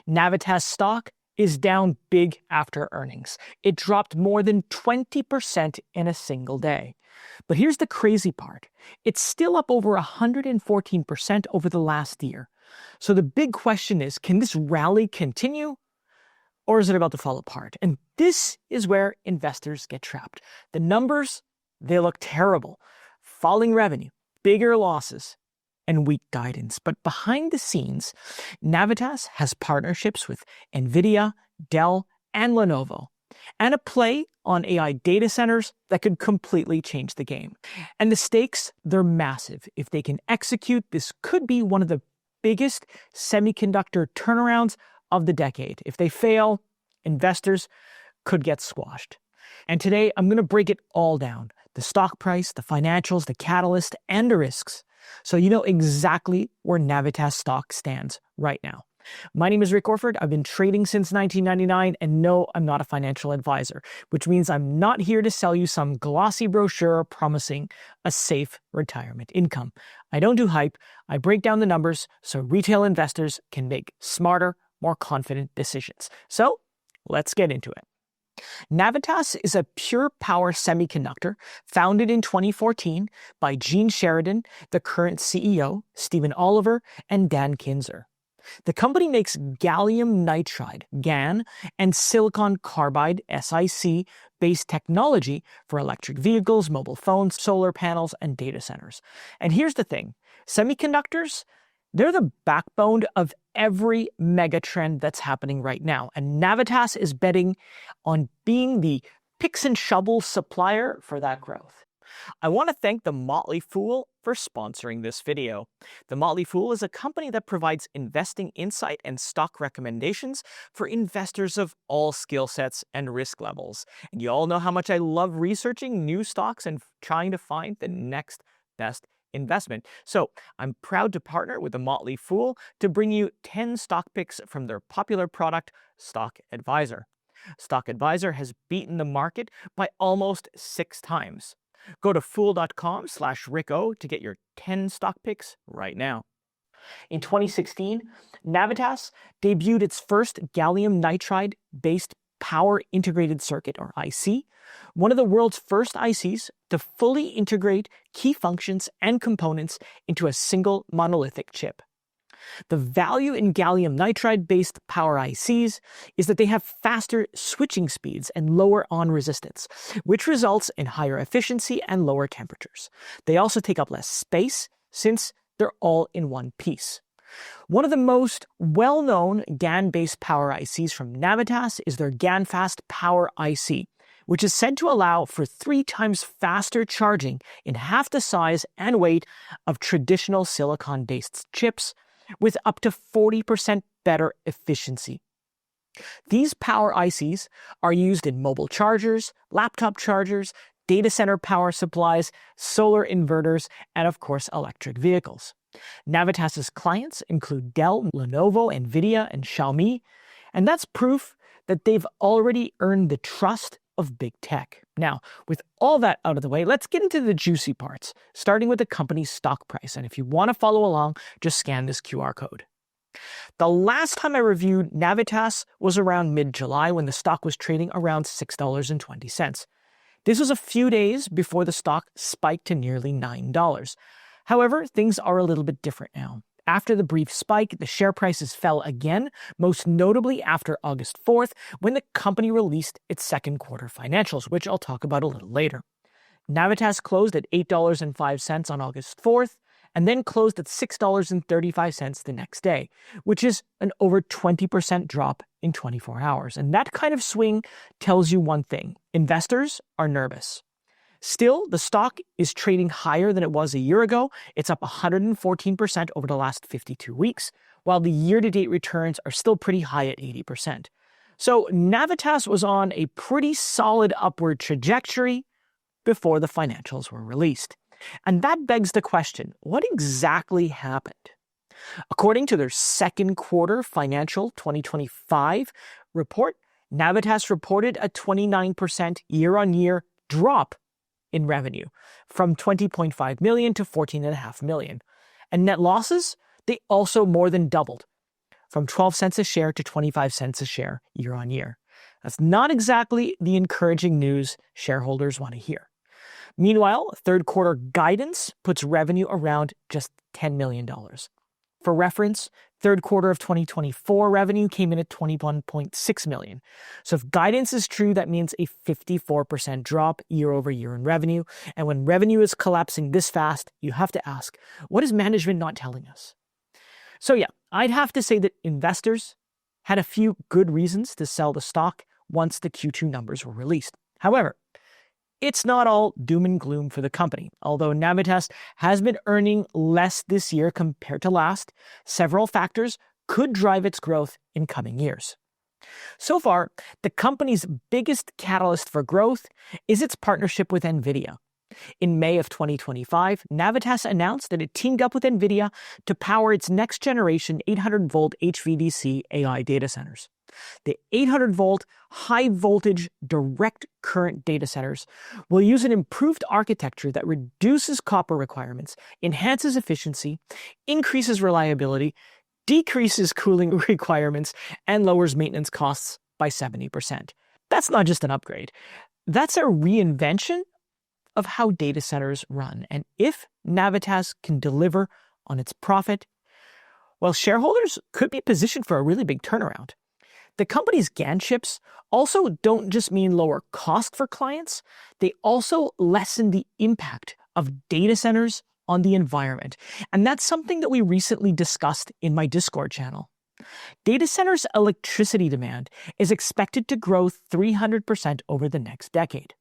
Navitas stock is down big after earnings. It dropped more than 20% in a single day. But here's the crazy part. It's still up over 114% over the last year. So the big question is, can this rally continue? Or is it about to fall apart? And this is where investors get trapped. The numbers, they look terrible. Falling revenue, bigger losses, and weak guidance. But behind the scenes, Navitas has partnerships with Nvidia, Dell, and Lenovo, and a play on AI data centers that could completely change the game. And the stakes, they're massive. If they can execute, this could be one of the biggest semiconductor turnarounds of the decade. If they fail, investors could get squashed. And today, I'm going to break it all down. The stock price, the financials, the catalyst, and the risks. So you know exactly where Navitas stock stands right now. My name is Rick Orford. I've been trading since 1999, and no, I'm not a financial advisor, which means I'm not here to sell you some glossy brochure promising a safe retirement income. I don't do hype. I break down the numbers so retail investors can make smarter, more confident decisions. So let's get into it. Navitas is a pure power semiconductor founded in 2014 by Gene Sheridan, the current CEO, Stephen Oliver, and Dan Kinzer. The company makes gallium nitride, GaN, and silicon carbide, SiC, based technology for electric vehicles, mobile phones, solar panels, and data centers. And here's the thing, semiconductors, they're the backbone of every megatrend that's happening right now. And Navitas is betting on being the picks and shovels supplier for that growth. I want to thank The Motley Fool for sponsoring this video. The Motley Fool is a company that provides investing insight and stock recommendations for investors of all skill sets and risk levels. And you all know how much I love researching new stocks and trying to find the next best investment. So I'm proud to partner with The Motley Fool to bring you 10 stock picks from their popular product, Stock Advisor. Stock Advisor has beaten the market by almost 6 times. Go to fool.com/RickO to get your 10 stock picks right now. In 2016, Navitas debuted its first gallium nitride-based power integrated circuit, or IC, one of the world's first ICs to fully integrate key functions and components into a single monolithic chip. The value in gallium nitride-based power ICs is that they have faster switching speeds and lower on resistance, which results in higher efficiency and lower temperatures. They also take up less space since they're all in one piece. One of the most well-known GaN-based power ICs from Navitas is their GaNFast Power IC, which is said to allow for 3 times faster charging in half the size and weight of traditional silicon-based chips, with up to 40% better efficiency. These power ICs are used in mobile chargers, laptop chargers, data center power supplies, solar inverters, and of course electric vehicles. Navitas's clients include Dell, Lenovo, Nvidia, and Xiaomi, and that's proof that they've already earned the trust of big tech. Now, with all that out of the way, let's get into the juicy parts, starting with the company's stock price. And if you want to follow along, just scan this QR code. The last time I reviewed Navitas was around mid-July when the stock was trading around $6.20. This was a few days before the stock spiked to nearly $9. However, things are a little bit different now. After the brief spike, the share prices fell again, most notably after August 4th, when the company released its second quarter financials, which I'll talk about a little later. Navitas closed at $8.05 on August 4th, and then closed at $6.35 the next day, which is an over 20% drop in 24 hours. And that kind of swing tells you one thing: investors are nervous. Still, the stock is trading higher than it was a year ago. It's up 114% over the last 52 weeks, while the year-to-date returns are still pretty high at 80%. So Navitas was on a pretty solid upward trajectory before the financials were released. And that begs the question, what exactly happened? According to their second quarter financial 2025 report, Navitas reported a 29% year-on-year drop in revenue, from $20.5 million to $14.5 million. And net losses, they also more than doubled, from 12 cents a share to 25 cents a share year on year. That's not exactly the encouraging news shareholders want to hear. Meanwhile, third quarter guidance puts revenue around just $10 million. For reference, third quarter of 2024 revenue came in at $21.6 million. So if guidance is true, that means a 54% drop year over year in revenue. And when revenue is collapsing this fast, you have to ask, what is management not telling us? So yeah, I'd have to say that investors had a few good reasons to sell the stock once the Q2 numbers were released. However, it's not all doom and gloom for the company. Although Navitas has been earning less this year compared to last, several factors could drive its growth in coming years. So far, the company's biggest catalyst for growth is its partnership with Nvidia. In May of 2025, Navitas announced that it teamed up with Nvidia to power its next-generation 800-volt HVDC AI data centers. The 800-volt high-voltage direct current data centers will use an improved architecture that reduces copper requirements, enhances efficiency, increases reliability, decreases cooling requirements, and lowers maintenance costs by 70%. That's not just an upgrade. That's a reinvention of how data centers run. And if Navitas can deliver on its profit, well, shareholders could be positioned for a really big turnaround. The company's GaN chips also don't just mean lower cost for clients, they also lessen the impact of data centers on the environment. And that's something that we recently discussed in my Discord channel. Data centers' electricity demand is expected to grow 300% over the next decade.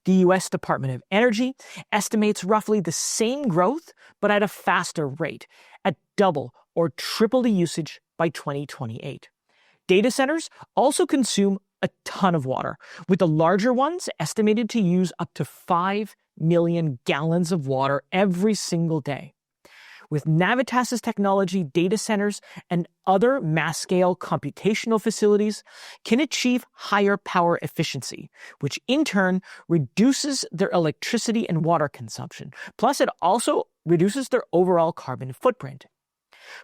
The U.S. Department of Energy estimates roughly the same growth, but at a faster rate, at double or triple the usage by 2028. Data centers also consume a ton of water, with the larger ones estimated to use up to 5 million gallons of water every single day. With Navitas' technology, data centers and other mass-scale computational facilities can achieve higher power efficiency, which in turn reduces their electricity and water consumption. Plus, it also reduces their overall carbon footprint.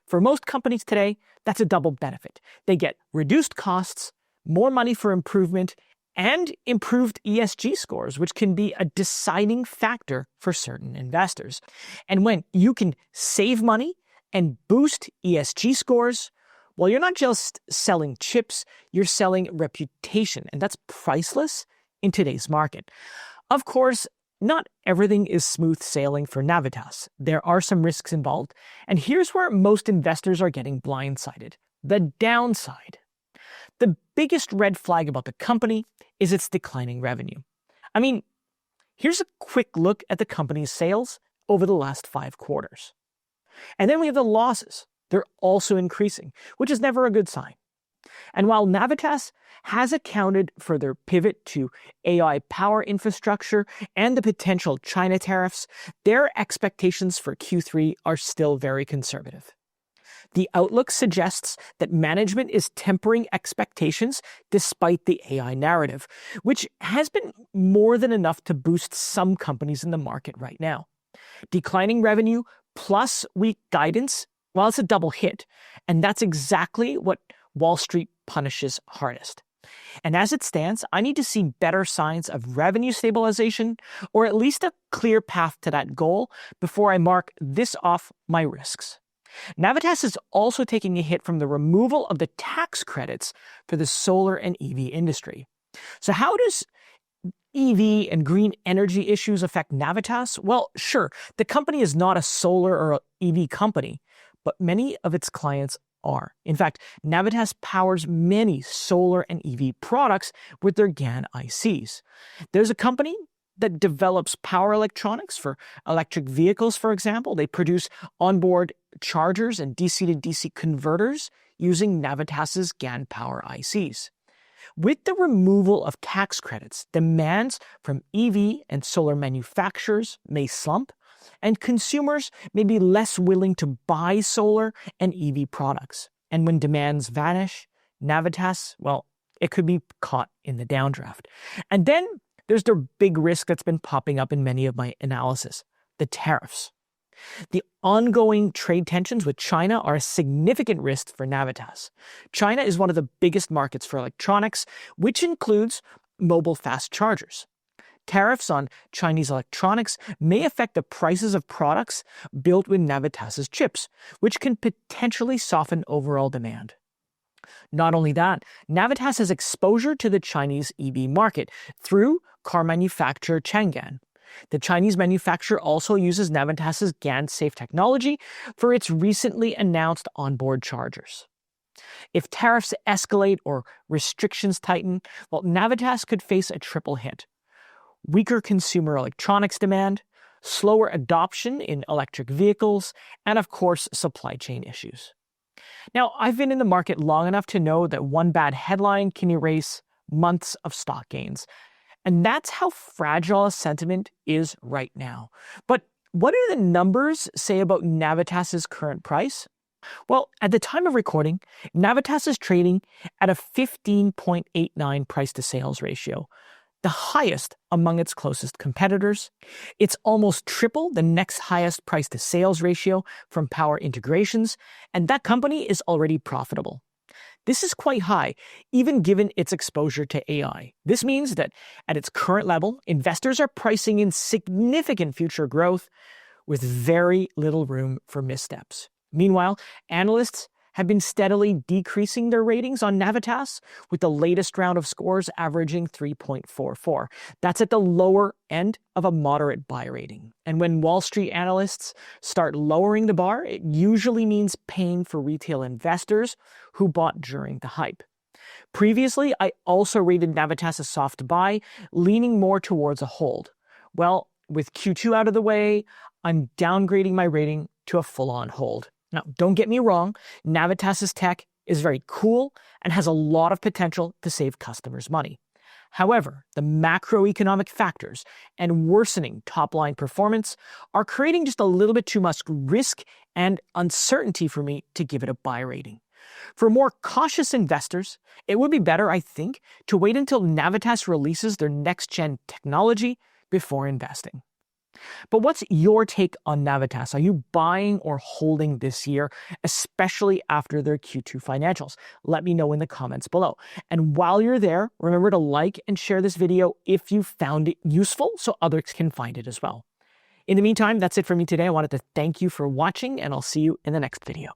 For most companies today, that's a double benefit. They get reduced costs, more money for improvement, and improved ESG scores, which can be a deciding factor for certain investors. And when you can save money and boost ESG scores, well, you're not just selling chips, you're selling reputation, and that's priceless in today's market. Of course, not everything is smooth sailing for Navitas. There are some risks involved, and here's where most investors are getting blindsided: the downside. The biggest red flag about the company is its declining revenue. I mean, here's a quick look at the company's sales over the last 5 quarters. And then we have the losses. They're also increasing, which is never a good sign. And while Navitas has accounted for their pivot to AI power infrastructure and the potential China tariffs, their expectations for Q3 are still very conservative. The outlook suggests that management is tempering expectations despite the AI narrative, which has been more than enough to boost some companies in the market right now. Declining revenue plus weak guidance, well, it's a double hit, and that's exactly what Wall Street punishes hardest. And as it stands, I need to see better signs of revenue stabilization, or at least a clear path to that goal, before I mark this off my risks. Navitas is also taking a hit from the removal of the tax credits for the solar and EV industry. So how does EV and green energy issues affect Navitas? Well, sure, the company is not a solar or EV company, but many of its clients are. In fact, Navitas powers many solar and EV products with their GaN ICs. There's a company that develops power electronics for electric vehicles, for example. They produce onboard chargers and DC to DC converters using Navitas's GaN power ICs. With the removal of tax credits, demands from EV and solar manufacturers may slump, and consumers may be less willing to buy solar and EV products. And when demands vanish, Navitas, well, it could be caught in the downdraft. And then there's the big risk that's been popping up in many of my analysis: the tariffs. The ongoing trade tensions with China are a significant risk for Navitas. China is one of the biggest markets for electronics, which includes mobile fast chargers. Tariffs on Chinese electronics may affect the prices of products built with Navitas' chips, which can potentially soften overall demand. Not only that, Navitas has exposure to the Chinese EV market through car manufacturer Changan. The Chinese manufacturer also uses Navitas' GaN-safe technology for its recently announced onboard chargers. If tariffs escalate or restrictions tighten, well, Navitas could face a triple hit: weaker consumer electronics demand, slower adoption in electric vehicles, and of course, supply chain issues. Now, I've been in the market long enough to know that one bad headline can erase months of stock gains. And that's how fragile a sentiment is right now. But what do the numbers say about Navitas' current price? Well, at the time of recording, Navitas is trading at a 15.89 price to sales ratio, the highest among its closest competitors. It's almost triple the next highest price to sales ratio from Power Integrations, and that company is already profitable. This is quite high, even given its exposure to AI. This means that at its current level, investors are pricing in significant future growth with very little room for missteps. Meanwhile, analysts have been steadily decreasing their ratings on Navitas, with the latest round of scores averaging 3.44. That's at the lower end of a moderate buy rating. And when Wall Street analysts start lowering the bar, it usually means pain for retail investors who bought during the hype. Previously, I also rated Navitas a soft buy, leaning more towards a hold. Well, with Q2 out of the way, I'm downgrading my rating to a full-on hold. Now, don't get me wrong, Navitas' tech is very cool and has a lot of potential to save customers money. However, the macroeconomic factors and worsening top-line performance are creating just a little bit too much risk and uncertainty for me to give it a buy rating. For more cautious investors, it would be better, I think, to wait until Navitas releases their next-gen technology before investing. But what's your take on Navitas? Are you buying or holding this year, especially after their Q2 financials? Let me know in the comments below. And while you're there, remember to like and share this video if you found it useful so others can find it as well. In the meantime, that's it for me today. I wanted to thank you for watching, and I'll see you in the next video.